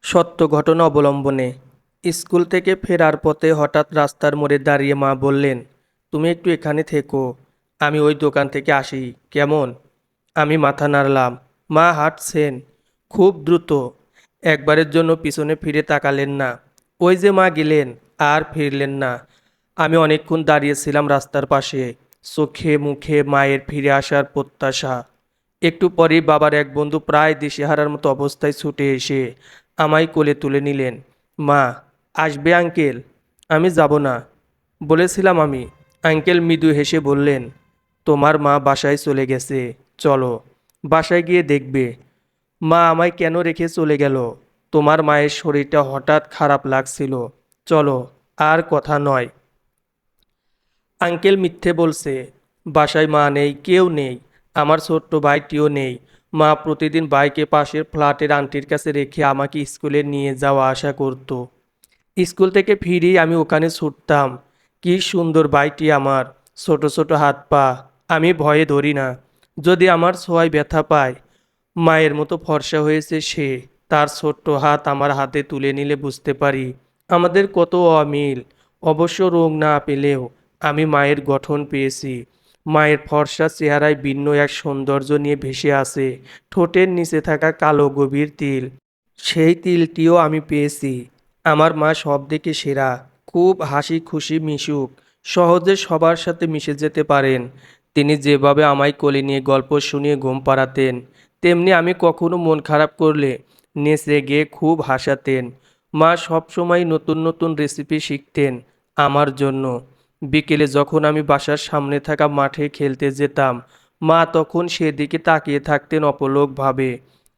সত্য ঘটনা অবলম্বনে স্কুল থেকে ফেরার পথে হঠাৎ রাস্তার মোড়ে দাঁড়িয়ে মা বললেন, তুমি একটু এখানে থেকো, আমি ওই দোকান থেকে আসি, কেমন? আমি মাথা নাড়লাম। মা হাঁটছেন খুব দ্রুত, একবারের জন্য পিছনে ফিরে তাকালেন না। ওই যে মা গেলেন, আর ফিরলেন না। আমি অনেকক্ষণ দাঁড়িয়েছিলাম রাস্তার পাশে, চোখে মুখে মায়ের ফিরে আসার প্রত্যাশা। একটু পরেই বাবার এক বন্ধু প্রায় দিশেহারার মতো অবস্থায় ছুটে এসে আমায় কোলে তুলে নিলেন। মা, আসবে আঙ্কেল? আমি যাব না বলেছিলাম আমি। আঙ্কেল মৃদু হেসে বললেন, তোমার মা বাসায় চলে গেছে, চলো বাসায় গিয়ে দেখবে। মা আমায় কেন রেখে চলে গেল? তোমার মায়ের শরীরটা হঠাৎ খারাপ লাগছিল, চলো, আর কথা নয়। আঙ্কেল মিথ্যে বলছে, বাসায় মা নেই, কেউ নেই, আমার ছোট্ট ভাইটিও নেই। মা প্রতিদিন বাইকে পাশের ফ্ল্যাটের আন্টির কাছে রেখে আমাকে স্কুলে নিয়ে যাওয়া আসা করত। স্কুল থেকে ফিরেই আমি ওখানে ছুটতাম। কি সুন্দর ভাইটি আমার, ছোট ছোট হাত পা, আমি ভয়ে ধরি না। যদি আমার ছোঁয়ায় ব্যথা পায়, মায়ের মতো ফর্সা হয়েছে সে, তার ছোট্ট হাত আমার হাতে তুলে নিলে বুঝতে পারি আমাদের কত অমিল। অবশ্য রোগ না পেলেও আমি মায়ের গঠন পেয়েছি। মায়ের ফর্সা চেহারায় ভিন্ন এক সৌন্দর্য নিয়ে ভেসে আছে ঠোঁটের নিচে থাকা কালো গভীর তিল, সেই তিলটিও আমি পেয়েছি। আমার মা সব দিকে সেরা, খুব হাসি খুশি মিশুক, সহজে সবার সাথে মিশে যেতে পারেন। তিনি যেভাবে আমায় কোলে নিয়ে গল্প শুনিয়ে ঘুম পাড়াতেন, তেমনি আমি কখনো মন খারাপ করলে নেচে গিয়ে খুব হাসাতেন। মা সবসময় নতুন নতুন রেসিপি শিখতেন আমার জন্য। বিকেলে যখন আমি বাসার সামনে থাকা মাঠে খেলতে যেতাম, মা তখন সেদিকে তাকিয়ে থাকতেন অপলকভাবে,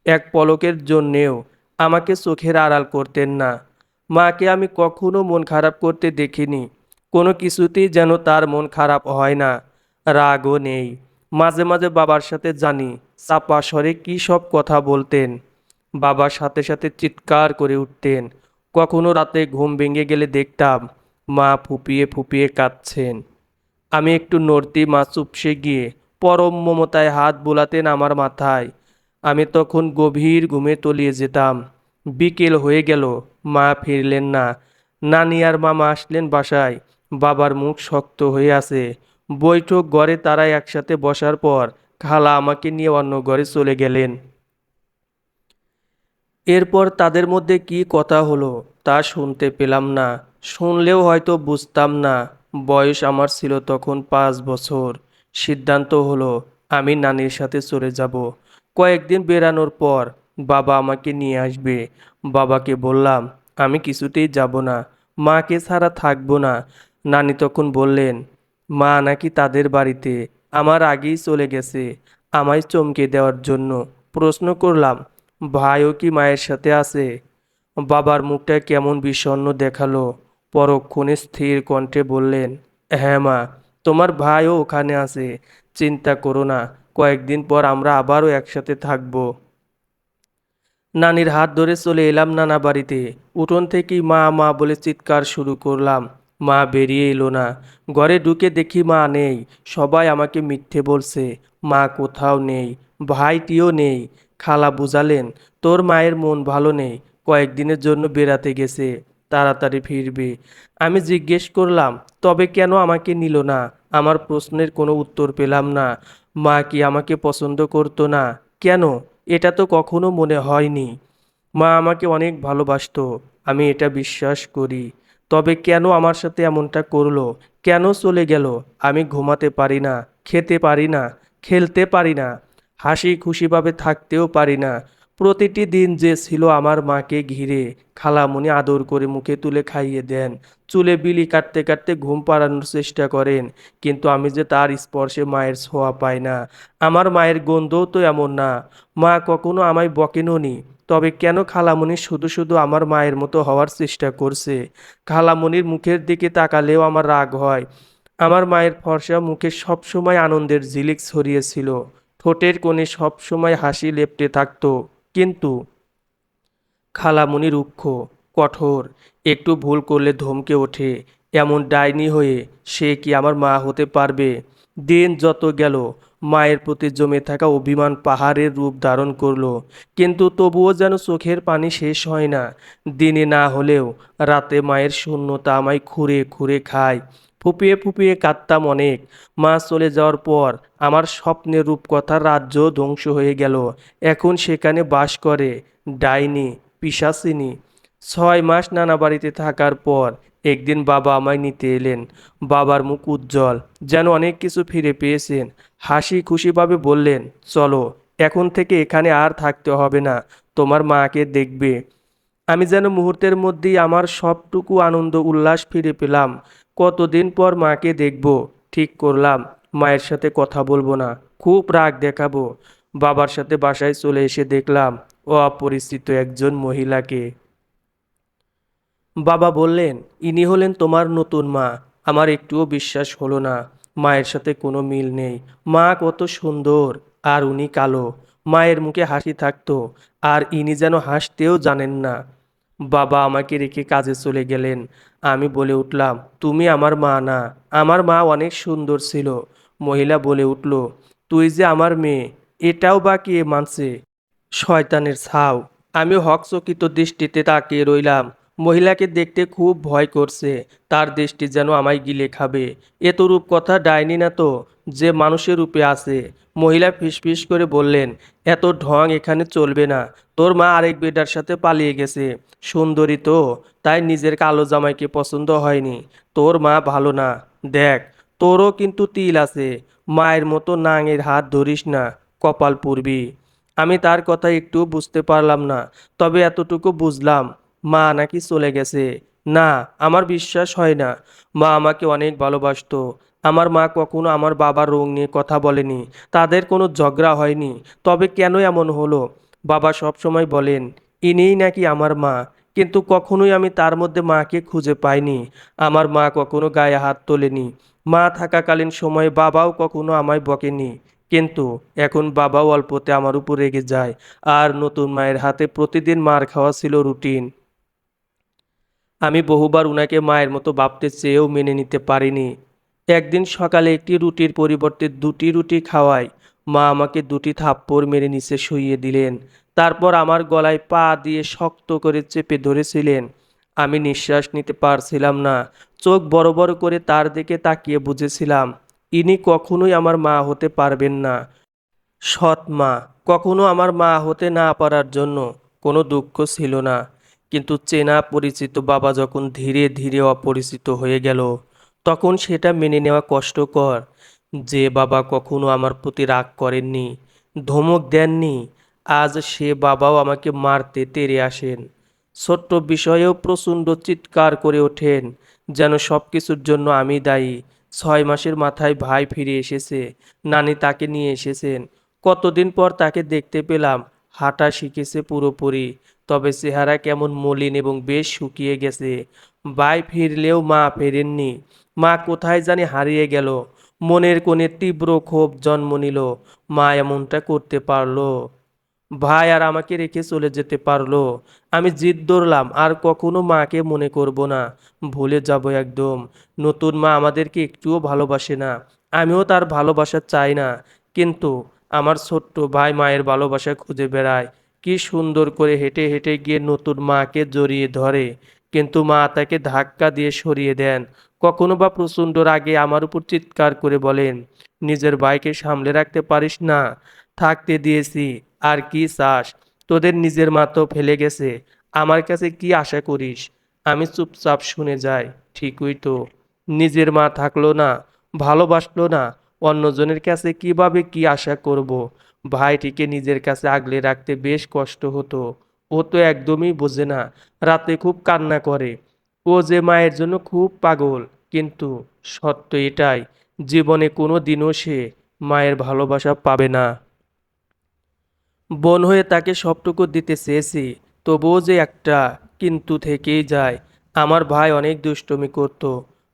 এক পলকের জন্যেও আমাকে চোখের আড়াল করতেন না। মাকে আমি কখনো মন খারাপ করতে দেখিনি, কোনো কিছুতেই যেন তার মন খারাপ হয় না, রাগও নেই। মাঝে মাঝে বাবার সাথে জানি চাপা স্বরে কী সব কথা বলতেন, বাবার সাথে সাথে চিৎকার করে উঠতেন। কখনো রাতে ঘুম ভেঙে গেলে দেখতাম মা ফুপিয়ে ফুপিয়ে কাঁদছেন। আমি একটু নড়তেই মা চুপসে গিয়ে পরম মমতায় হাত বোলাতেন আমার মাথায়। আমি তখন গভীর ঘুমে তলিয়ে যেতাম। বিকেল হয়ে গেল, মা ফিরলেন না। নানি আর মামা আসলেন বাসায়। বাবার মুখ শক্ত হয়ে আছে। বৈঠক ঘরে তারা একসাথে বসার পর খালা আমাকে নিয়ে অন্য ঘরে চলে গেলেন। এরপর তাদের মধ্যে কী কথা হলো তা শুনতে পেলাম না, শুনলেও হয়তো বুঝতাম না। বয়স আমার ছিল তখন 5 বছর। সিদ্ধান্ত হলো আমি নানির সাথে চলে যাব। কয়েকদিন বেড়ানোর পর বাবা আমাকে নিয়ে আসবে। বাবাকে বললাম আমি কিছুতেই যাব না, মাকে ছাড়া থাকবো না। নানি তখন বললেন, মা নাকি তাদের বাড়িতে আমার আগেই চলে গেছে। আমায় চমকে দেওয়ার জন্য প্রশ্ন করলাম, ভাইও কি মায়ের সাথে আছে? বাবার মুখটা কেমন বিষণ্ণ দেখালো। পরক্ষণে স্থির কণ্ঠে বললেন, হ্যাঁ মা, তোমার ভাইও ওখানে আছে, চিন্তা করো না, কয়েকদিন পর আমরা আবারও একসাথে থাকবো। নানির হাত ধরে চলে এলাম নানা বাড়িতে। উঠোন থেকেই মা মা বলে চিৎকার শুরু করলাম। মা বেরিয়ে এলো না। ঘরে ঢুকে দেখি মা নেই। সবাই আমাকে মিথ্যে বলছে, মা কোথাও নেই, ভাইটিও নেই। খালা বুঝালেন, তোর মায়ের মন ভালো নেই, কয়েকদিনের জন্য বেড়াতে গেছে, তাড়াতাড়ি ফিরবে। আমি জিজ্ঞেস করলাম, তবে কেন আমাকে নিল না? আমার প্রশ্নের কোনো উত্তর পেলাম না। মা কি আমাকে পছন্দ করতো না? কেন? এটা তো কখনো মনে হয়নি। মা আমাকে অনেক ভালোবাসতো, আমি এটা বিশ্বাস করি। তবে কেন আমার সাথে এমনটা করলো? কেন চলে গেল? আমি ঘুমাতে পারি না, খেতে পারি না, খেলতে পারি না, হাসি খুশিভাবে থাকতেও পারি না। প্রতিটি দিন যে ছিল আমার মাকে ঘিরে। খালামণি আদর করে মুখে তুলে খাইয়ে দেন, চুলে বিলি কাটতে কাটতে ঘুম পাড়ানোর চেষ্টা করেন, কিন্তু আমি যে তার স্পর্শে মায়ের ছোঁয়া পাই না। আমার মায়ের গন্ধও তো এমন না। মা কখনো আমায় বকেনওনি। তবে কেন খালামণি শুধু শুধু আমার মায়ের মতো হওয়ার চেষ্টা করছে? খালামণির মুখের দিকে তাকালেও আমার রাগ হয়। আমার মায়ের ফর্সা মুখে সবসময় আনন্দের ঝিলিক ছড়িয়েছিল, ঠোঁটের কোণে সবসময় হাসি লেপ্টে থাকতো। কিন্তু খালামণি রুক্ষ, কঠোর, একটু ভুল করলে ধমকে ওঠে। এমন ডাইনি হয়ে সে কি আমার মা হতে পারবে? দিন যত গেল মায়ের প্রতি জমে থাকা অভিমান পাহাড়ের রূপ ধারণ করলো। কিন্তু তবুও যেন চোখের পানি শেষ হয় না। দিনে না হলেও রাতে মায়ের শূন্যতা আমায় খুঁড়ে খুঁড়ে খায়। ফুপিয়ে ফুপিয়ে কাঁদতাম অনেক। মা চলে যাওয়ার পর আমার স্বপ্নের রূপকথার রাজ্য ধ্বংস হয়ে গেল। এখন সেখানে বাস করে ডাইনি, পিশাচিনী। 6 মাস নানা বাড়িতে থাকার পর একদিন বাবা আমায় নিতে এলেন। বাবার মুখ উজ্জ্বল, যেন অনেক কিছু ফিরে পেয়েছেন। হাসি খুশিভাবে বললেন, চলো, এখন থেকে এখানে আর থাকতে হবে না, তোমার মাকে দেখবে। আমি যেন মুহূর্তের মধ্যেই আমার সবটুকু আনন্দ উল্লাস ফিরে পেলাম। কতদিন পর মাকে দেখব, ঠিক করলাম মায়ের সাথে কথা বলবো না, খুব রাগ দেখাবো। বাবার সাথে বাসায় চলে এসে দেখলাম অপরিচিত একজন মহিলাকে। বাবা বললেন, ইনি হলেন তোমার নতুন মা। আমার একটুও বিশ্বাস হলো না, মায়ের সাথে কোনো মিল নেই। মা কত সুন্দর, আর উনি কালো। মায়ের মুখে হাসি থাকতো, আর ইনি যেন হাসতেও জানেন না। বাবা আমাকে রেখে কাজে চলে গেলেন। আমি বলে উঠলাম, তুমি আমার মা না। আমার মা অনেক সুন্দর ছিল। মহিলা বলে উঠল, তুই যে আমার মেয়ে, এটাও বা কে মানছে? শয়তানের ছাও! আমি হকচকিত দৃষ্টিতে তাকিয়ে রইলাম। মহিলাকে দেখতে খুব ভয় করছে। তার দৃষ্টি যেন আমায় গিলে খাবে। এ তো রূপকথা ডাইনি না তো, যে মানুষের রূপে আছে। মহিলা ফিসফিস করে বললেন, এত ঢং এখানে চলবে না। তোর মা আরেক বেটার সাথে পালিয়ে গেছে। সুন্দরী তো, তাই নিজের কালো জামাইকে পছন্দ হয়নি। তোর মা ভালো না। দেখ, তোরও কিন্তু তিল আছে। মায়ের মতো নাঙের হাত ধরিস না, কপাল পুড়বি। আমি তার কথা একটু বুঝতে পারলাম না, তবে এতটুকু বুঝলাম, মা নাকি চলে গেছে। না, আমার বিশ্বাস হয় না। মা আমাকে অনেক ভালোবাসতো। আমার মা কখনো আমার বাবার রোগ নিয়ে কথা বলেনি। তাদের কোনো ঝগড়া হয়নি। তবে কেন এমন হলো? বাবা সবসময় বলেন, ইনিই নাকি আমার মা। কিন্তু কখনোই আমি তার মধ্যে মাকে খুঁজে পাইনি। আমার মা কখনো গায়ে হাত তোলেনি। মা থাকাকালীন সময়ে বাবাও কখনো আমায় বকেনি। কিন্তু এখন বাবাও অল্পতে আমার উপর রেগে যায়। আর নতুন মায়ের হাতে প্রতিদিন মার খাওয়া ছিল রুটিন। আমি বহুবার উনাকে মায়ের মতো ভাবতে চেয়েও মেনে নিতে পারিনি। একদিন সকালে একটি রুটির পরিবর্তে 2টি রুটি খাওয়ায় মা আমাকে 2টি থাপ্পড় মেরে নিচে শুইয়ে দিলেন। তারপর আমার গলায় পা দিয়ে শক্ত করে চেপে ধরেছিলেন। আমি নিঃশ্বাস নিতে পারছিলাম না। চোখ বড় বড় করে তার দিকে তাকিয়ে বুঝেছিলাম, ইনি কখনোই আমার মা হতে পারবেন না। সৎ মা। কখনো আমার মা হতে না পারার জন্য কোনো দুঃখ ছিল না। কিন্তু চেনা পরিচিত বাবা যখন ধীরে ধীরে অপরিচিত হয়ে গেল, তখন সেটা মেনে নেওয়া কষ্টকর। যে বাবা কখনো আমার প্রতি রাগ করেননি, ধমক দেননি, আজ সে বাবাও আমাকে মারতে তেড়ে আসেন। ছোট্ট বিষয়েও প্রচণ্ড চিৎকার করে ওঠেন, যেন সব কিছুর জন্য আমি দায়ী। 6 মাসের মাথায় ভাই ফিরে এসেছে। নানি তাকে নিয়ে এসেছেন। কতদিন পর তাকে দেখতে পেলাম। হাঁটা শিখেছে পুরোপুরি, তবে চেহারা কেমন মলিন এবং বেশ শুকিয়ে গেছে। ভাই ফিরলেও মা ফেরেননি। মা কোথায় জানি হারিয়ে গেল। মনের কোণে তীব্র ক্ষোভ জন্ম নিল। মা এমনটা করতে পারলো? ভাই আর আমাকে রেখে চলে যেতে পারলো? আমি জিদ ধরলাম, আর কখনো মাকে মনে করব না। ভুলে যাব একদম। নতুন মা আমাদেরকে একটুও ভালোবাসে না। আমিও তার ভালোবাসা চাই না। কিন্তু আমার ছোট্ট ভাই মায়ের ভালোবাসা খুঁজে বেড়ায়। কি সুন্দর করে হেঁটে হেঁটে গিয়ে নতুন মাকে জড়িয়ে ধরে, কিন্তু মা তাকে ধাক্কা দিয়ে সরিয়ে দেন। কখনো বা প্রচণ্ড রাগে আমার উপর চিৎকার করে বলেন, নিজের ভাইকে সামলে রাখতে পারিস না? থাকতে দিয়েছি, আর কি চাস? তোদের নিজের মা তো ফেলে গেছে, আমার কাছে কি আশা করিস? আমি চুপচাপ শুনে যাই। ঠিকই তো, নিজের মা থাকলো না, ভালোবাসলো না, অন্যজনের কাছে কিভাবে কি আশা করব? ভাইটিকে নিজের কাছে আগলে রাখতে বেশ কষ্ট হতো। ও তো একদমই বোঝে না। রাতে খুব কান্না করে। ও যে মায়ের জন্য খুব পাগল। কিন্তু সত্য এটাই, জীবনে কোনো দিনও সে মায়ের ভালোবাসা পাবে না। বোন হয়ে তাকে সবটুকু দিতে চেয়েছি, তবুও যে একটা কিন্তু থেকেই যায়। আমার ভাই অনেক দুষ্টুমি করত,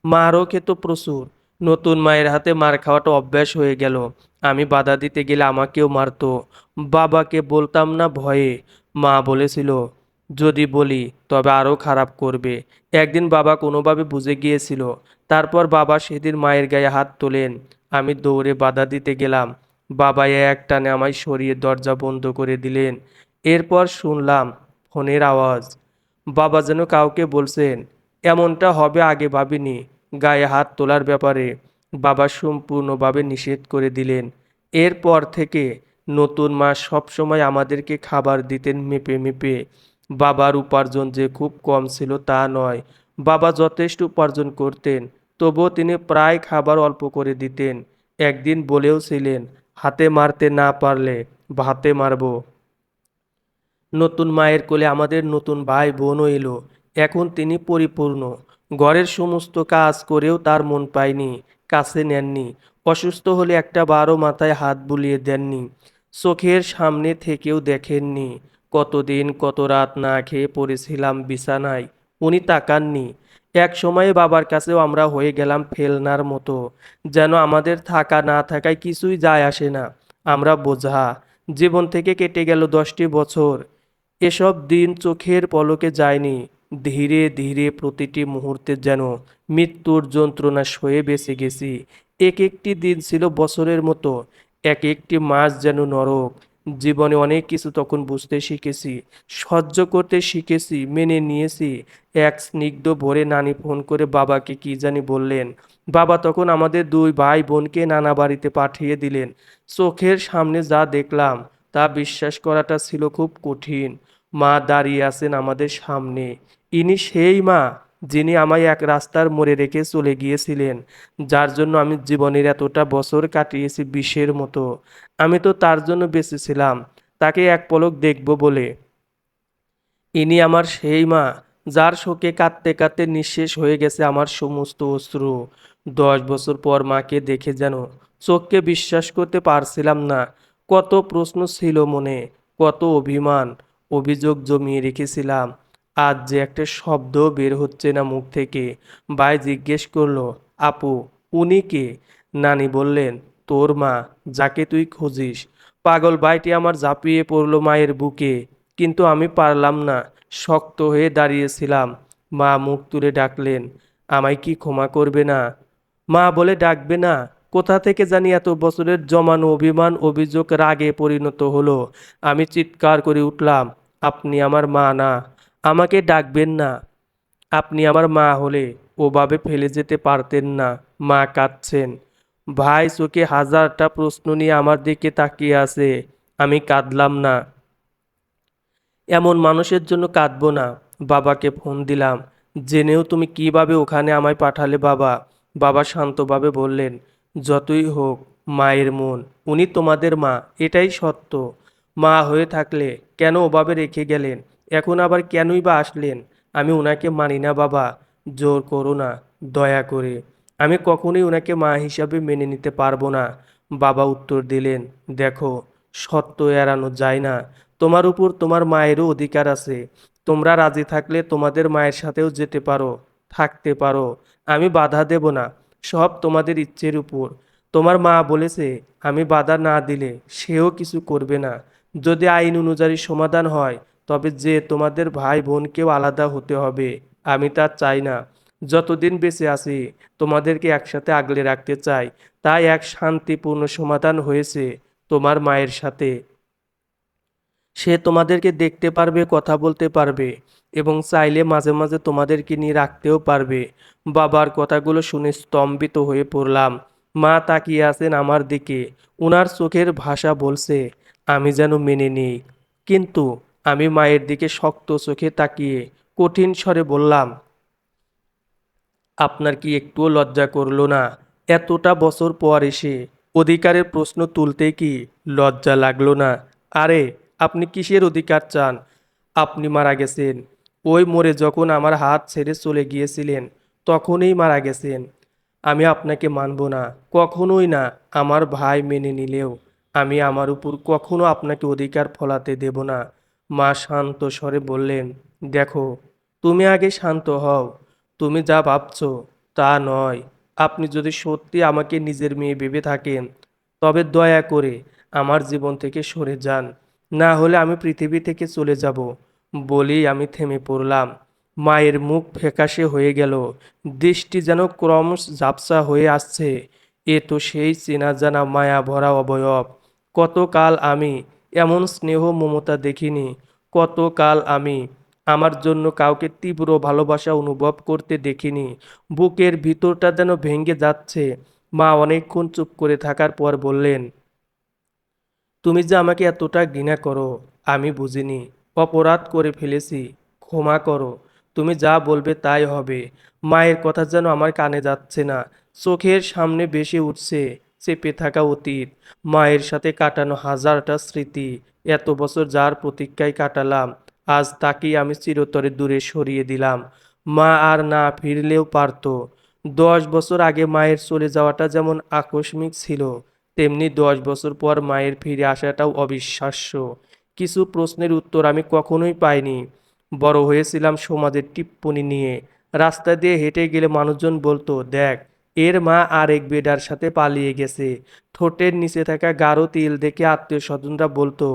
মারও খেত প্রচুর। নতুন মায়ের হাতে মার খাওয়াটা অভ্যাস হয়ে গেল। আমি বাধা দিতে গেলে আমাকেও মারতো। বাবাকে বলতাম না ভয়ে। মা বলেছিল, যদি বলি তবে আরও খারাপ করবে। একদিন বাবা কোনোভাবে বুঝে গিয়েছিল। তারপর বাবা সেদিন মায়ের গায়ে হাত তোলেন। আমি দৌড়ে বাধা দিতে গেলাম। বাবা এক টানে আমায় সরিয়ে দরজা বন্ধ করে দিলেন। এরপর শুনলাম ফোনের আওয়াজ। বাবা যেন কাউকে বলছেন, এমনটা হবে আগে ভাবিনি। গায়ে হাত তোলার ব্যাপারে বাবা সম্পূর্ণভাবে নিষেধ করে দিলেন। এরপর থেকে নতুন মা সবসময় আমাদেরকে খাবার দিতেন মেপে মেপে। বাবার উপার্জন যে খুব কম ছিল তা নয়, বাবা যথেষ্ট উপার্জন করতেন, তবুও তিনি প্রায় খাবার অল্প করে দিতেন। একদিন বলেওছিলেন, হাতে মারতে না পারলে ভাতে মারবো। নতুন মায়ের কোলে আমাদের নতুন ভাই বোনও এলো। এখন তিনি পরিপূর্ণ। ঘরের সমস্ত কাজ করেও তার মন পায়নি, কাছে নেননি। অসুস্থ হলে একটা বারও মাথায় হাত বুলিয়ে দেননি। চোখের সামনে থেকেও দেখেননি। কতদিন কত রাত না খেয়ে পড়েছিলাম বিছানায়, উনি তাকাননি। এক সময়ে বাবার কাছেও আমরা হয়ে গেলাম ফেলনার মতো। যেন আমাদের থাকা না থাকায় কিছুই যায় আসে না, আমরা বোঝা। জীবন থেকে কেটে গেল 10টি বছর। এসব দিন চোখের পলকে যায়নি। ধীরে ধীরে প্রতিটি মুহূর্তে যেন মৃত্যুর যন্ত্রণা সয়ে বেঁচে গেছি। এক একটি দিন ছিল বছরের মতো, এক একটি মাস যেন নরক। জীবনে অনেক কিছু তখন বুঝতে শিখেছি, সহ্য করতে শিখেছি, মেনে নিয়েছি। এক স্নিগ্ধ ভোরে নানি ফোন করে বাবাকে কি জানি বললেন। বাবা তখন আমাদের দুই ভাই বোনকে নানা বাড়িতে পাঠিয়ে দিলেন। চোখের সামনে যা দেখলাম তা বিশ্বাস করাটা ছিল খুব কঠিন। মা দাঁড়িয়ে আছেন আমাদের সামনে। ইনি সেই মা যিনি আমায় এক রাস্তার মোড়ে রেখে চলে গিয়েছিলেন, যার জন্য আমি জীবনের এতটা বছর কাটিয়েছি বিষের মতো। আমি তো তার জন্য বেঁচেছিলাম, তাকে এক পলক দেখব বলে। ইনি আমার সেই মা, যার শোকে কাঁদতে কাঁদতে নিঃশেষ হয়ে গেছে আমার সমস্ত অশ্রু। 10 বছর পর মাকে দেখে যেন চোখকে বিশ্বাস করতে পারছিলাম না। কত প্রশ্ন ছিল মনে, কত অভিমান, অভিযোগ জমিয়ে রেখেছিলাম। আজ যে একটা শব্দও বের হচ্ছে না মুখ থেকে। ভাই জিজ্ঞেস করলো, আপু, উনি কে? নানি বললেন, তোর মা, যাকে তুই খুঁজিস। পাগল ভাইটি আমার ঝাঁপিয়ে পড়লো মায়ের বুকে, কিন্তু আমি পারলাম না। শক্ত হয়ে দাঁড়িয়েছিলাম। মা মুখ তুলে ডাকলেন, আমায় কি ক্ষমা করবে না? মা বলে ডাকবে না? কোথা থেকে জানি এত বছরের জমানো অভিমান, অভিযোগ রাগে পরিণত হলো। আমি চিৎকার করে উঠলাম, আপনি আমার মা না, আমাকে ডাকবেন না। আপনি আমার মা হলে ওভাবে ফেলে যেতে পারতেন না। মা কাঁদছেন। ভাই চোখে হাজারটা প্রশ্ন নিয়ে আমার দিকে তাকিয়ে আছে। আমি কাঁদলাম না, এমন মানুষের জন্য কাঁদবো না। বাবাকে ফোন দিলাম, জেনেও তুমি কিভাবে ওখানে আমায় পাঠালে বাবা? বাবা শান্তভাবে বললেন, যতই হোক মায়ের মন, উনি তোমাদের মা, এটাই সত্য। মা হয়ে থাকলে কেন ওভাবে রেখে গেলেন? এখন আবার কেনই বা আসলেন? আমি ওনাকে মানি না বাবা, জোর করো না, দয়া করে। আমি কখনোই ওনাকে মা হিসাবে মেনে নিতে পারবো না। বাবা উত্তর দিলেন, দেখো, সত্য এড়ানো যায় না। তোমার উপর তোমার মায়েরও অধিকার আছে। তোমরা রাজি থাকলে তোমাদের মায়ের সাথেও যেতে পারো, থাকতে পারো। আমি বাধা দেব না, সব তোমাদের ইচ্ছের উপর। তোমার মা বলেছে আমি বাধা না দিলে সেও কিছু করবে না। যদি আইন অনুযায়ী সমাধান হয়, তবে যে তোমাদের ভাই বোনকেও আলাদা হতে হবে। আমি তা চাই না। যতদিন বেঁচে আছি তোমাদেরকে একসাথে আগলে রাখতে চাই। তাই এক শান্তিপূর্ণ সমাধান হয়েছে তোমার মায়ের সাথে। সে তোমাদেরকে দেখতে পারবে, কথা বলতে পারবে, এবং চাইলে মাঝে মাঝে তোমাদেরকে নিয়ে রাখতেও পারবে। বাবার কথাগুলো শুনে স্তম্ভিত হয়ে পড়লাম। মা তাকিয়ে আছেন আমার দিকে। ওনার চোখের ভাষা বলছে আমি যেন মেনে নিই। কিন্তু আমি মায়ের দিকে শক্ত চোখে তাকিয়ে কঠিন স্বরে বললাম, আপনার কি একটুও লজ্জা করলো না? এতটা বছর পর এসে অধিকারের প্রশ্ন তুলতে কি লজ্জা লাগলো না? আরে, আপনি কিসের অধিকার চান? আপনি মারা গেছেন। ওই মোড়ে যখন আমার হাত ছেড়ে চলে গিয়েছিলেন, তখনই মারা গেছেন। আমি আপনাকে মানব না, কখনোই না। আমার ভাই মেনে নিলেও আমি আমার উপর কখনো আপনাকে অধিকার ফলাতে দেব না। মা শান্ত স্বরে বললেন, দেখো, তুমি আগে শান্ত হও। তুমি যা ভাবছো তা নয়। আপনি যদি সত্যি আমাকে নিজের মেয়ে ভেবে থাকেন, তবে দয়া করে আমার জীবন থেকে সরে যান, না হলে আমি পৃথিবী থেকে চলে যাব। বলেই আমি থেমে পড়লাম। মায়ের মুখ ফ্যাকাশে হয়ে গেল, দৃষ্টি যেন ক্রমশ ঝাপসা হয়ে আসছে। এ তো সেই চেনা জানা মায়া ভরা অবয়ব। কতকাল আমি এমন স্নেহ মমতা দেখিনি। কতকাল আমি আমার জন্য কাউকে তীব্র ভালোবাসা অনুভব করতে দেখিনি। বুকের ভিতরটা যেন ভেঙে যাচ্ছে। মা অনেকক্ষণ চুপ করে থাকার পর বললেন, তুমি যে আমাকে এতটা ঘৃণা করো আমি বুঝিনি। অপরাধ করে ফেলেছি, ক্ষমা করো। তুমি যা বলবে তাই হবে। মায়ের কথা যেন আমার কানে যাচ্ছে না, চোখের সামনে ভেসে উঠছে চেপে থাকা অতীত, মায়ের সাথে কাটানো হাজারটা স্মৃতি। এত বছর যার প্রতীক্ষায় কাটালাম, আজ তাকেই আমি চিরতরে দূরে সরিয়ে দিলাম। মা আর না ফিরলেও পারতো। 10 বছর আগে মায়ের চলে যাওয়াটা যেমন আকস্মিক ছিল, তেমনি 10 বছর পর মায়ের ফিরে আসাটাও অবিশ্বাস্য। কিছু প্রশ্নের উত্তর আমি কখনোই পাইনি। বড় হয়েছিলাম সমাজের টিপ্পনি নিয়ে। রাস্তা দিয়ে হেঁটে গেলে মানুষজন বলতো, দেখ, এর মা আরেক বেডার সাথে পালিয়ে গেছে। ঠোঁটের নিচে থাকা গাঢ় তিল দেখে আত্মীয় স্বজনরা বলতো,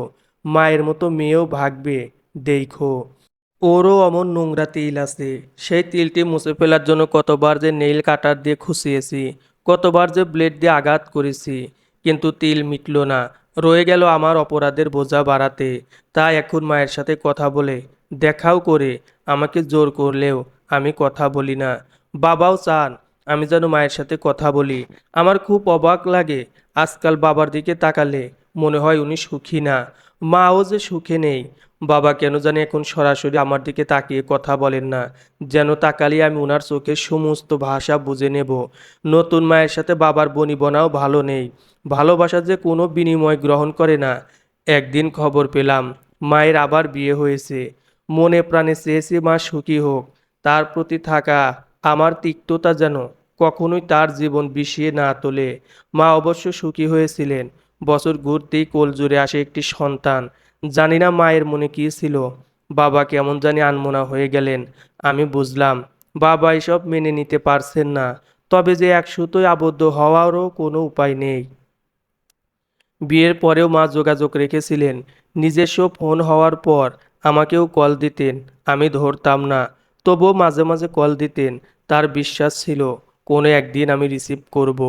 মায়ের মতো মেয়েও ভাগবে, দেইখো। ওরও অমন নোংরা তিল আছে। সেই তিলটি মুছে ফেলার জন্য কতবার যে নেইল কাটার দিয়ে খুঁচিয়েছি, কতবার যে ব্লেড দিয়ে আঘাত করেছি, কিন্তু তিল মিটল না। রয়ে গেল আমার অপরাধের বোঝা বাড়াতে। তাই এখন মায়ের সাথে কথা বলে, দেখাও করে, আমাকে জোর করলেও আমি কথা বলি না। বাবাও চান আমি যেন মায়ের সাথে কথা বলি। আমার খুব অবাক লাগে, আজকাল বাবার দিকে তাকালে মনে হয় উনি সুখী না। মাও যে সুখে নেই। বাবা কেন জানি এখন সরাসরি আমার দিকে তাকিয়ে কথা বলেন না, যেন তাকালেই আমি ওনার চোখের সমস্ত ভাষা বুঝে নেব। নতুন মায়ের সাথে বাবার বনিবনাও ভালো নেই। ভালোবাসা যে কোনো বিনিময় গ্রহণ করে না। একদিন খবর পেলাম মায়ের আবার বিয়ে হয়েছে। মনে প্রাণে চেয়েছি মা সুখী হোক। তার প্রতি থাকা আমার তিক্ততা যেন কখনোই তার জীবন বিষিয়ে না তোলে। মা অবশ্য সুখী হয়েছিলেন। বছর ঘুরতেই কোল জুড়ে আসে একটি সন্তান। জানি না মায়ের মনে কী ছিল। বাবা কেমন জানি আনমনা হয়ে গেলেন। আমি বুঝলাম বাবা এসব মেনে নিতে পারছেন না। তবে যে এক সুতোয় আবদ্ধ হওয়ারও কোনো উপায় নেই। বিয়ের পরেও মা যোগাযোগ রেখেছিলেন। নিজস্ব ফোন হওয়ার পর আমাকেও কল দিতেন। আমি ধরতাম না, তবুও মাঝে মাঝে কল দিতেন। তার বিশ্বাস ছিল কোনো একদিন আমি রিসিভ করব।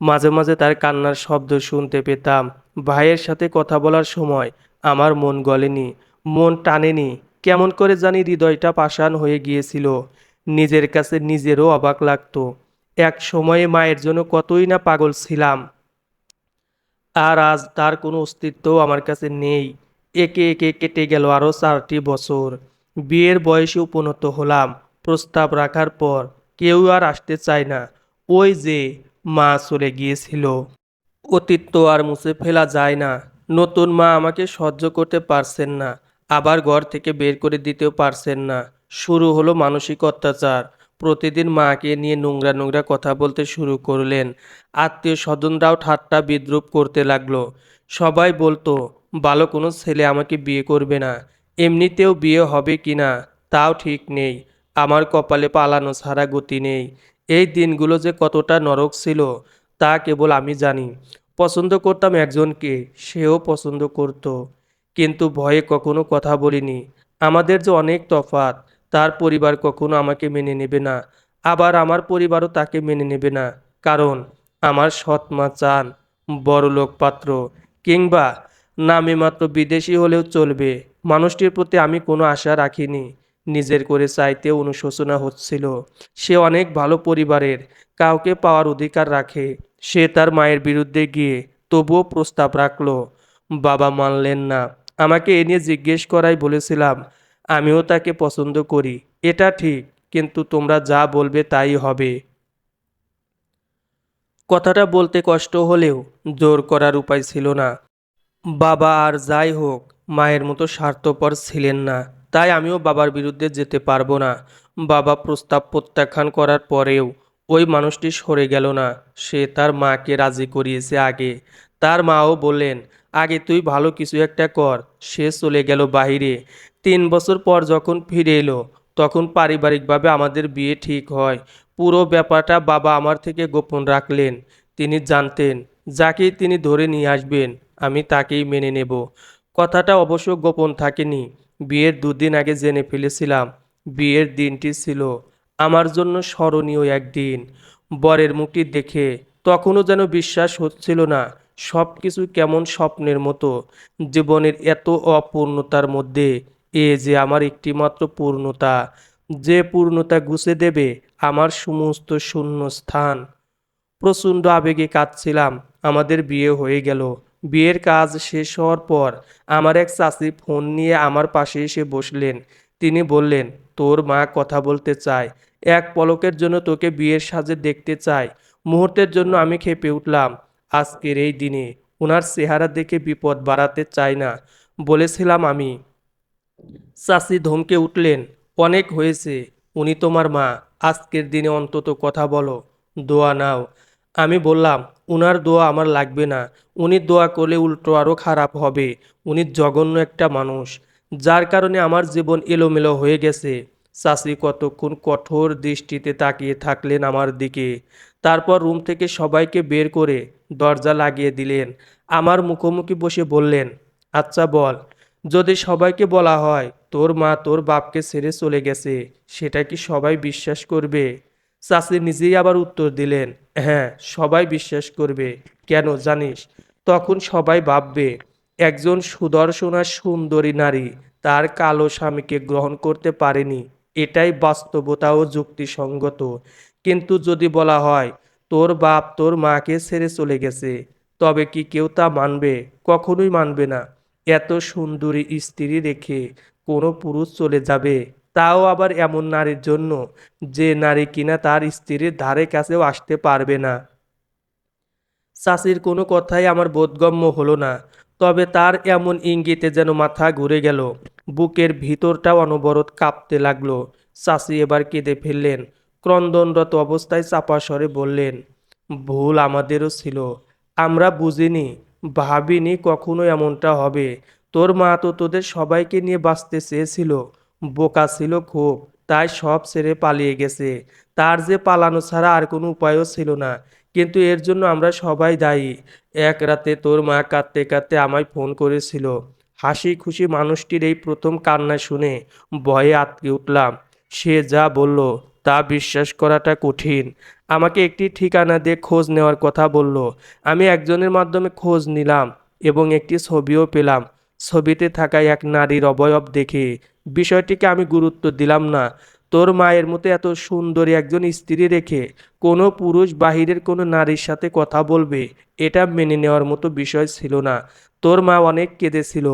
মাঝে মাঝে তার কান্নার শব্দ শুনতে পেতাম। ভাইয়ের সাথে কথা বলার সময় আমার মন গলেনি, মন টানেনি। কেমন করে জানি হৃদয়টা পাষাণ হয়ে গিয়েছিল। নিজের কাছে নিজেরও অবাক লাগতো। এক সময়ে মায়ের জন্য কতই না পাগল ছিলাম, আর আজ তার কোনো অস্তিত্বও আমার কাছে নেই। একে একে কেটে গেল আরও 4টি বছর। বিয়ের বয়সে উপনীত হলাম। প্রস্তাব রাখার পর কেউ আর আসতে চায় না। ওই যে মা চলে গিয়েছিল, অতীত তো আর মুছে ফেলা যায় না। নতুন মা আমাকে সহ্য করতে পারছেন না, আবার ঘর থেকে বের করে দিতেও পারছেন না। শুরু হলো মানসিক অত্যাচার। প্রতিদিন মাকে নিয়ে নোংরা নোংরা কথা বলতে শুরু করলেন। আত্মীয় স্বজনরাও ঠাট্টা বিদ্রূপ করতে লাগলো। সবাই বলতো ভালো কোনো ছেলে আমাকে বিয়ে করবে না। এমনিতেও বিয়ে হবে কি না তাও ঠিক নেই। আমার কপালে পালানো ছাড়া গতি নেই। এই দিনগুলো যে কতটা নরক ছিল তা কেবল আমি জানি। পছন্দ করতাম একজনকে, সেও পছন্দ করত, কিন্তু ভয়ে কখনো কথা বলিনি। আমাদের যে অনেক তফাৎ, তার পরিবার কখনো আমাকে মেনে নেবে না, আবার আমার পরিবারও তাকে মেনে নেবে না। কারণ আমার সৎ মা চান বড়লোক পাত্র, কিংবা নামে মাত্র বিদেশি হলেও চলবে। মানুষটির প্রতি আমি কোনো আশা রাখিনি। নিজের করে চাইতে অনুশোচনা হচ্ছিল। সে অনেক ভালো পরিবারের, কাউকে পাওয়ার অধিকার রাখে। সে তার মায়ের বিরুদ্ধে গিয়ে তবুও প্রস্তাব রাখলো। বাবা মানলেন না। আমাকে এ নিয়ে জিজ্ঞেস করাই বলেছিলাম, আমিও তাকে পছন্দ করি, এটা ঠিক, কিন্তু তোমরা যা বলবে তাই হবে। কথাটা বলতে কষ্ট হলেও জোর করার উপায় ছিল না। বাবা আর যাই হোক মায়ের মতো স্বার্থপর ছিলেন না। তাই আমিও বাবার বিরুদ্ধে যেতে পারবো না। বাবা প্রস্তাব প্রত্যাখ্যান করার পরেও ওই মানুষটি সরে গেল না। সে তার মাকে রাজি করিয়েছে আগে। তার মাও বললেন, আগে তুই ভালো কিছু একটা কর। সে চলে গেল বাইরে। 3 বছর পর যখন ফিরে এলো, তখন পারিবারিকভাবে আমাদের বিয়ে ঠিক হয়। পুরো ব্যাপারটা বাবা আমার থেকে গোপন রাখলেন। তিনি জানতেন যাকেই তিনি ধরে নিয়ে আসবেন আমি তাকেই মেনে নেব। কথাটা অবশ্য গোপন থাকেনি। বিয়ের 2 দিন আগে জেনে ফেলেছিলাম। বিয়ের দিনটি ছিল আমার জন্য স্মরণীয় একদিন। বরের মুখটি দেখে তখনও যেন বিশ্বাস হচ্ছিল না সব কিছু কেমন স্বপ্নের মতো। জীবনের এত অপূর্ণতার মধ্যে এ যে আমার একটিমাত্র পূর্ণতা, যে পূর্ণতা গুছে দেবে আমার সমস্ত শূন্য স্থান। প্রচণ্ড আবেগে কাঁদছিলাম। আমাদের বিয়ে হয়ে গেল। বিয়ের কাজ শেষ হওয়ার পর আমার এক চাচি ফোন নিয়ে আমার পাশে এসে বসলেন। তিনি বললেন, তোর মা কথা বলতে চায়, এক পলকের জন্য তোকে বিয়ের সাজে দেখতে চায়। মুহূর্তের জন্য আমি ক্ষেপে উঠলাম। আজকের এই দিনে ওনার চেহারা দেখে বিপদ বাড়াতে চাই না বলেছিলাম আমি। চাচি ধমকে উঠলেন, অনেক হয়েছে, উনি তোমার মা, আজকের দিনে অন্তত কথা বলো, দোয়া নাও। আমি বললাম, উনার দোয়া আমার লাগবে না। উনি দোয়া করলে উল্টো আরও খারাপ হবে। উনি জঘন্য একটা মানুষ, যার কারণে আমার জীবন এলোমেলো হয়ে গেছে। চাচি কতক্ষণ কঠোর দৃষ্টিতে তাকিয়ে থাকলেন আমার দিকে। তারপর রুম থেকে সবাইকে বের করে দরজা লাগিয়ে দিলেন। আমার মুখোমুখি বসে বললেন, আচ্ছা বল, যদি সবাইকে বলা হয় তোর মা তোর বাপকে ছেড়ে চলে গেছে, সেটা কি সবাই বিশ্বাস করবে? চাচি নিজেই আবার উত্তর দিলেন, হ্যাঁ, সবাই বিশ্বাস করবে। কেন জানিস? তখন সবাই ভাববে একজন সুদর্শনা সুন্দরী নারী তার কালো স্বামীকে গ্রহণ করতে পারেনি। এটাই বাস্তবতা ও যুক্তিসঙ্গত। কিন্তু যদি বলা হয় তোর বাপ তোর মাকে ছেড়ে চলে গেছে, তবে কি কেউ তা মানবে? কখনোই মানবে না। এত সুন্দরী স্ত্রী রেখে কোনো পুরুষ চলে যাবে, তাও আবার এমন নারীর জন্য যে নারী কিনা তার স্ত্রীর ধারে কাছেও আসতে পারবে না। চাচির কোনো কথাই আমার বোধগম্য হলো না। তবে তার এমন ইঙ্গিতে যেন মাথা ঘুরে গেল। বুকের ভিতরটাও অনবরত কাঁপতে লাগলো। চাচি এবার কেঁদে ফেললেন। ক্রন্দনরত অবস্থায় চাপা স্বরে বললেন, ভুল আমাদেরও ছিল। আমরা বুঝিনি, ভাবিনি কখনো এমনটা হবে। তোর মা তো তোদের সবাইকে নিয়ে বাঁচতে চেয়েছিল। বোকা ছিল খুব, তাই সব ছেড়ে পালিয়ে গেছে। তার যে পালানো ছাড়া আর কোনো উপায়ও ছিল না। কিন্তু এর জন্য আমরা সবাই দায়ী। এক রাতে তোর মা কাঁদতে কাঁদতে আমায় ফোন করেছিল। হাসি খুশি মানুষটির এই প্রথম কান্না শুনে ভয়ে আঁতকে উঠলাম। সে যা বলল তা বিশ্বাস করাটা কঠিন। আমাকে একটি ঠিকানা দিয়ে খোঁজ নেওয়ার কথা বলল। আমি একজনের মাধ্যমে খোঁজ নিলাম এবং একটি ছবিও পেলাম। ছবিতে থাকা এক নারীর অবয়ব দেখে বিষয়টিকে আমি গুরুত্ব দিলাম না। তোর মায়ের মতো এত সুন্দরী একজন স্ত্রী রেখে কোনো পুরুষ বাহিরের কোনো নারীর সাথে কথা বলবে, এটা মেনে নেওয়ার মতো বিষয় ছিল না। তোর মা অনেক কেঁদেছিল,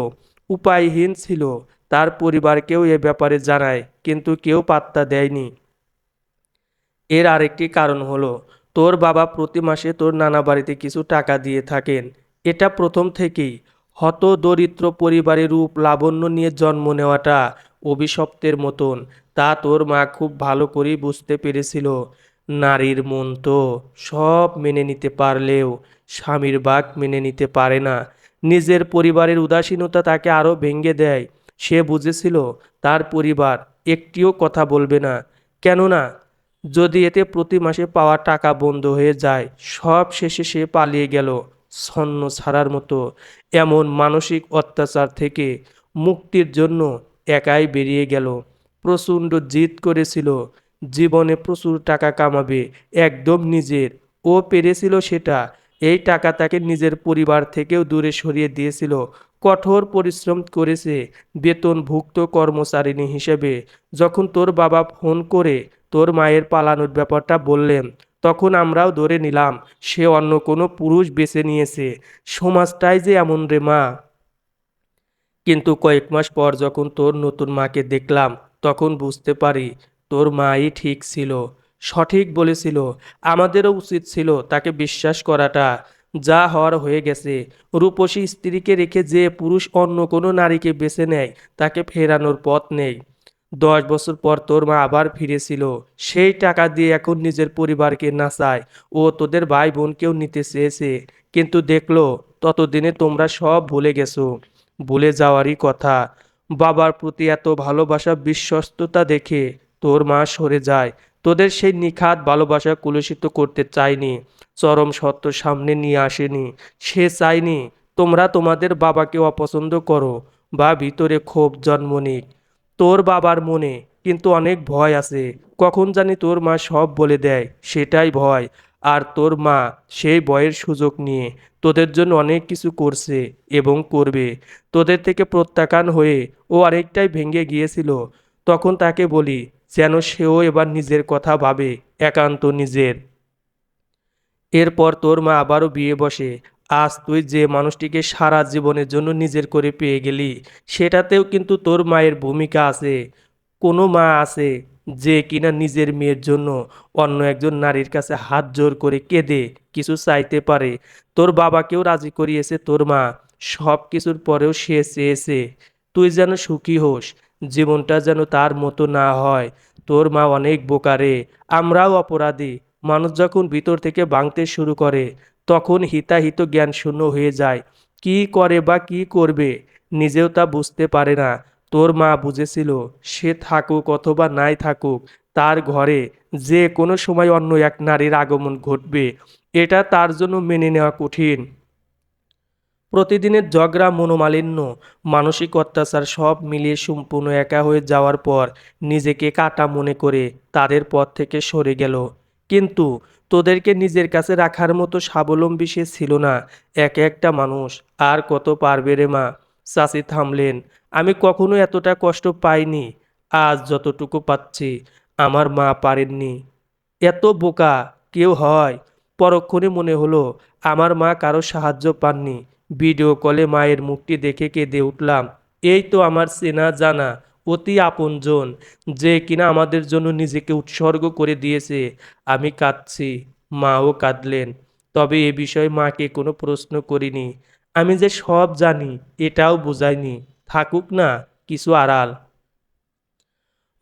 উপায়হীন ছিল। তার পরিবারকেও এ ব্যাপারে জানায়, কিন্তু কেউ পাত্তা দেয়নি। এর আরেকটি কারণ হলো, তোর বাবা প্রতি মাসে তোর নানা বাড়িতে কিছু টাকা দিয়ে থাকেন। এটা প্রথম থেকেই হত দরিদ্র পরিবারের রূপ লাবণ্য নিয়ে জন্ম নেওয়াটা অভিশপ্তের মতন। তা তোর মা খুব ভালো করেই বুঝতে পেরেছিল। নারীর মন তো সব মেনে নিতে পারলেও স্বামীর বাক মেনে নিতে পারে না। নিজের পরিবারের উদাসীনতা তাকে আরও ভেঙে দেয়। সে বুঝেছিল তার পরিবার একটিও কথা বলবে না। কেননা যদি এতে প্রতি মাসে পাওয়া টাকা বন্ধ হয়ে যায়, সব শেষে সে পালিয়ে গেল ছন্ন ছাড়ার মতো। এমন মানসিক অত্যাচার থেকে মুক্তির জন্য একাই বেরিয়ে গেল। প্রচণ্ড জিদ করেছিল, জীবনে প্রচুর টাকা কামাবে, একদম নিজের। ও পেরেছিল সেটা। এই টাকা তাকে নিজের পরিবার থেকেও দূরে সরিয়ে দিয়েছিল। কঠোর পরিশ্রম করেছে বেতনভুক্ত কর্মচারিণী হিসেবে। যখন তোর বাবা ফোন করে তোর মায়ের পালানোর ব্যাপারটা বললেন, তখন আমরাও ধরে নিলাম সে অন্য কোনো পুরুষ বেছে নিয়েছে। সমাজটাই যে এমন রে মা। কিন্তু কয়েক মাস পর যখন তোর নতুন মাকে দেখলাম, তখন বুঝতে পারি তোর মাই ঠিক ছিল, সঠিক বলেছিল। আমাদেরও উচিত ছিল তাকে বিশ্বাস করাটা। যা হওয়ার হয়ে গেছে। রূপসী স্ত্রীকে রেখে যে পুরুষ অন্য কোনো নারীকে বেছে নেয়, তাকে ফেরানোর পথ নেই। 10 বছর পর তোর মা আবার ফিরেছিল। সেই টাকা দিয়ে এখন নিজের পরিবারকে নাচায়। ও তোদের ভাই বোনকেও নিতে চেয়েছে, কিন্তু দেখলো ততদিনে তোমরা সব ভুলে গেছো। ভুলে যাওয়ারই কথা। বাবার প্রতি এত ভালোবাসা বিশ্বস্ততা দেখে তোর মা সরে যায়। তোদের সেই নিখাত ভালোবাসা কলুষিত করতে চায়নি, চরম সত্য সামনে নিয়ে আসেনি। সে চায়নি তোমরা তোমাদের বাবাকে অপছন্দ করো বা ভিতরে ক্ষোভ জন্ম নিক। তোর বাবার মনে কিন্তু অনেক ভয় আছে। কখন জানি তোর মা সব বলে দেয়, সেটাই ভয়। আর তোর মা সেই ভয়ের সুযোগ নিয়ে তোদের জন্য অনেক কিছু করছে এবং করবে। তোদের থেকে প্রত্যাখ্যান হয়ে ও অনেকটাই ভেঙে গিয়েছিল। তখন তাকে বলি যেন সেও এবার নিজের কথা ভাবে, একান্ত নিজের। এরপর তোর মা আবারও বিয়ে বসে। আজ তুই যে মানুষটিকে সারা জীবনের জন্য নিজের করে পেয়ে গেলি, সেটাতেও কিন্তু তোর মায়ের ভূমিকা আছে। কোনো মা আছে যে কিনা নিজের মেয়ের জন্য অন্য একজন নারীর কাছে হাত জোর করে কেঁদে কিছু চাইতে পারে? তোর বাবাকেও রাজি করিয়েছে তোর মা। সব কিছুর পরেও সে চেয়েছে তুই যেন সুখী হোস, জীবনটা যেন তার মতো না হয়। তোর মা অনেক বোকারে, আমরাও অপরাধী। মানুষ যখন ভিতর থেকে ভাঙতে শুরু করে তখন হিতাহিত জ্ঞান শূন্য হয়ে যায়। কি করে বা কি করবে নিজেও তা বুঝতে পারে না। তোর মা বুঝেছিল সে থাকুক অথবা নাই থাকুক, তার ঘরে যে কোনো সময় অন্য এক নারীর আগমন ঘটবে, এটা তার জন্য মেনে নেওয়া কঠিন। প্রতিদিনের ঝগড়া, মনোমালিন্য, মানসিক অত্যাচার সব মিলিয়ে সম্পূর্ণ একা হয়ে যাওয়ার পর নিজেকে কাটা মনে করে তাদের পথ থেকে সরে গেল। কিন্তু তোদেরকে নিজের কাছে রাখার মতো স্বাবলম্বী সে ছিল না। এক একটা মানুষ আর কত পারবে রে মা? চাচি থামলেন। আমি কখনো এতটা কষ্ট পাইনি আজ যতটুকু পাচ্ছি। আমার মা পারেননি। এত বোকা কেউ হয়? পরক্ষণে মনে হলো আমার মা কারো সাহায্য পাননি। ভিডিও কলে মায়ের মুখটি দেখে কেঁদে উঠলাম। এই তো আমার চেনা জানা অতি আপনজন, যে কিনা আমাদের জন্য নিজেকে উৎসর্গ করে দিয়েছে। আমি কাঁদছি, মাও কাঁদলেন। তবে এ বিষয়ে মাকে কোনো প্রশ্ন করিনি। আমি যে সব জানি এটাও বুঝাইনি। থাকুক না কিছু আড়াল।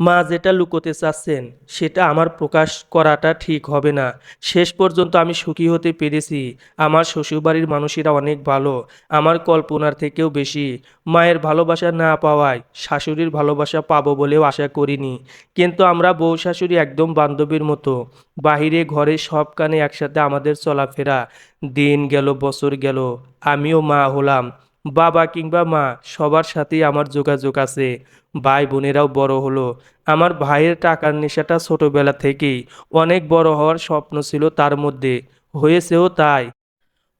মা যেটা লুকোতে চাচ্ছেন সেটা আমার প্রকাশ করাটা ঠিক হবে না। শেষ পর্যন্ত আমি সুখী হতে পেরেছি। আমার শ্বশুরবাড়ির মানুষেরা অনেক ভালো, আমার কল্পনার থেকেও বেশি। মায়ের ভালোবাসা না পাওয়ায় শাশুড়ির ভালোবাসা পাবো বলেও আশা করিনি। কিন্তু আমরা বউ শাশুড়ি একদম বান্ধবীর মতো। বাহিরে ঘরে সব কানে একসাথে আমাদের চলাফেরা। দিন গেল, বছর গেল, আমিও মা হলাম। বাবা কিংবা মা সবার সাথেই আমার যোগাযোগ আছে। ভাই বোনেরাও বড় হলো। আমার ভাইয়ের টাকার নেশাটা ছোটবেলা থেকেই, অনেক বড় হওয়ার স্বপ্ন ছিল তার মধ্যে, হয়েছেও তাই।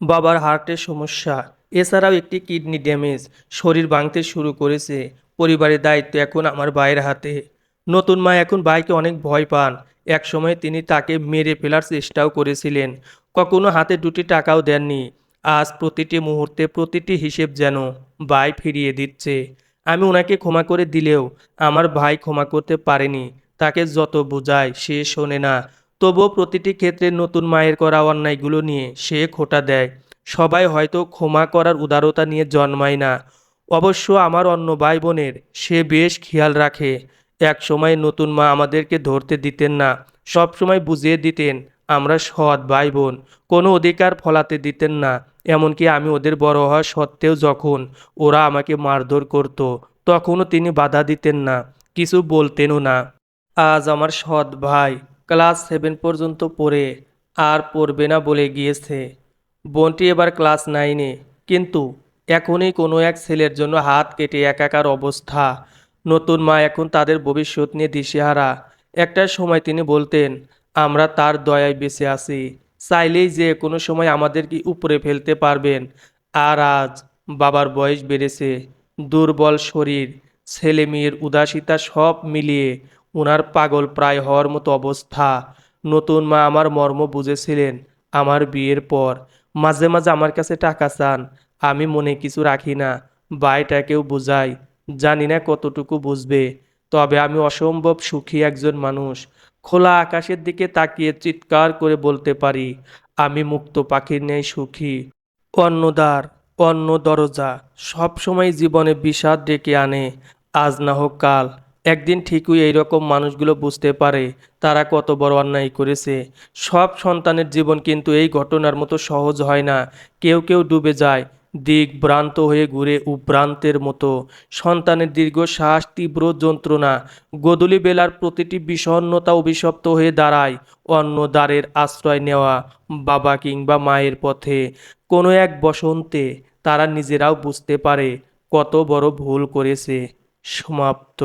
বাবার হার্টের সমস্যা, এছাড়াও একটি কিডনি ড্যামেজ, শরীর ভাঙতে শুরু করেছে। পরিবারের দায়িত্ব এখন আমার ভাইয়ের হাতে। নতুন মা এখন ভাইকে অনেক ভয় পান। একসময় তিনি তাকে মেরে ফেলার চেষ্টাও করেছিলেন, কখনো হাতে দুটি টাকাও দেননি। আজ প্রতিটি মুহূর্তে প্রতিটি হিসেব যেন ভাই ফিরিয়ে দিচ্ছে। আমি ওনাকে ক্ষমা করে দিলেও আমার ভাই ক্ষমা করতে পারেনি। তাকে যত বোঝায় সে শোনে না। তবুও প্রতিটি ক্ষেত্রে নতুন মায়ের করা অন্যায়গুলো নিয়ে সে খোঁটা দেয়। সবাই হয়তো ক্ষমা করার উদারতা নিয়ে জন্মায় না। অবশ্য আমার অন্য ভাই বোনের সে বেশ খেয়াল রাখে। এক সময় নতুন মা আমাদেরকে ধরতে দিতেন না, সব সময় বুঝিয়ে দিতেন আমরা সৎ ভাই বোন, কোনো অধিকার ফলাতে দিতেন না। এমনকি আমি ওদের বড় হওয়া সত্ত্বেও যখন ওরা আমাকে মারধর করত, তখনও তিনি বাধা দিতেন না, কিছু বলতেনও না। আজ আমার সৎ ভাই ক্লাস 7 পর্যন্ত পড়ে আর পড়বে না বলে গিয়েছে। বোনটি এবার ক্লাস 9-এ। কিন্তু এখনই কোনো এক ছেলের জন্য হাত কেটে একাকার অবস্থা। নতুন মা এখন তাদের ভবিষ্যৎ নিয়ে দিশেহারা। একটা সময় তিনি বলতেন আমরা তার দয়ায় বেঁচে আছি, চাইলেই যে কোনো সময় আমাদেরকে উপরে ফেলতে পারবেন। আর আজ বাবার বয়স বেড়েছে, দুর্বল শরীর, ছেলে মেয়ের উদাসীতা সব মিলিয়ে ওনার পাগল প্রায় হওয়ার মতো অবস্থা। নতুন মা আমার মর্ম বুঝেছিলেন আমার বিয়ের পর। মাঝে মাঝে আমার কাছে টাকা চান, আমি মনে কিছু রাখি না। ভাইটাকেও বুঝাই, জানি না কতটুকু বুঝবে। তবে আমি অসম্ভব সুখী একজন মানুষ। খোলা আকাশের দিকে তাকিয়ে চিৎকার করে বলতে পারি আমি মুক্ত পাখির ন্যায় সুখী। অন্য দ্বার, অন্য দরজা সব সময় জীবনে বিষাদ ডেকে আনে। আজ না হোক কাল একদিন ঠিকই এইরকম মানুষগুলো বুঝতে পারে তারা কত বড় অন্যায় করেছে। সব সন্তানের জীবন কিন্তু এই ঘটনার মতো সহজ হয় না। কেউ কেউ ডুবে যায়, দিক ভ্রান্ত হয়ে ঘুরে উভ্রান্তের মতো। সন্তানের দীর্ঘশ্বাস, তীব্র যন্ত্রণা, গোধূলি বেলার প্রতিটি বিষণ্ণতা অভিশপ্ত হয়ে দাঁড়ায় অন্য দ্বারের আশ্রয় নেওয়া বাবা কিংবা মায়ের পথে। কোনো এক বসন্তে তারা নিজেরাও বুঝতে পারে কত বড় ভুল করেছে। সমাপ্ত।